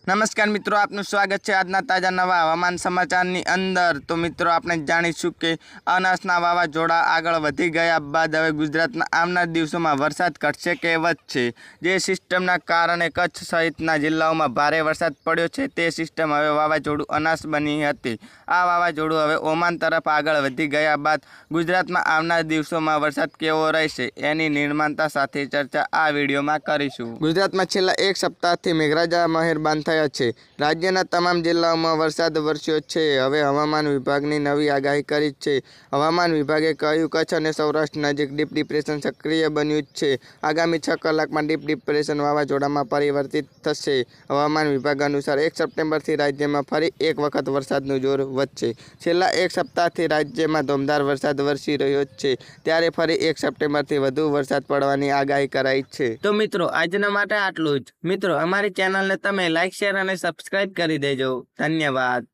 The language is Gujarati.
નમસ્કાર મિત્રો, આપનું સ્વાગત છે આજના તાજા નવા હવામાન સમાચારની અંદર। તો મિત્રો, આપણે જાણીશું કે અનાસના વાવાઝોડા આગળ વધી ગયા બાદ હવે ગુજરાતના આવનાર દિવસોમાં વરસાદ ઘટશે કે વધશે। જે સિસ્ટમના કારણે કચ્છ સહિતના જિલ્લાઓમાં ભારે વરસાદ પડ્યો છે તે સિસ્ટમ હવે વાવાઝોડું અનાસ બની હતી। આ વાવાઝોડું હવે ઓમાન તરફ આગળ વધી ગયા બાદ ગુજરાતમાં આવનાર દિવસોમાં વરસાદ કેવો રહેશે એની નિર્માણતા સાથે ચર્ચા આ વિડીયોમાં કરીશું। ગુજરાતમાં છેલ્લા એક સપ્તાહથી મેઘરાજા મહેરબાન થયા છે। રાજ્યના તમામ જિલ્લાઓમાં વરસાદ વરસ્યો છે। હવે હવામાન વિભાગની નવી આગાહી કરી છે। હવામાન વિભાગે કહ્યું, કચ્છ અને સૌરાષ્ટ્ર નજીક ડીપ ડિપ્રેશન સક્રિય બન્યું છે। આગામી 6 કલાકમાં ડીપ ડિપ્રેશન વાવાઝોડામાં પરિવર્તિત થશે। હવામાન વિભાગ અનુસાર 1 સપ્ટેમ્બરથી રાજ્યમાં ફરી એક વખત વરસાદનું જોર વધશે। છેલ્લા એક સપ્તાહથી રાજ્યમાં ધોધમાર વરસાદ વરસી રહ્યો છે, ત્યારે ફરી 1 સપ્ટેમ્બરથી વધુ વરસાદ પડવાની આગાહી કરાઈ છે। તો મિત્રો, આજના માટે આટલું જ। મિત્રો, અમારી ચેનલને તમે લાઈક, શેર અને સબસ્ક્રાઇબ કરી દેજો। ધન્યવાદ।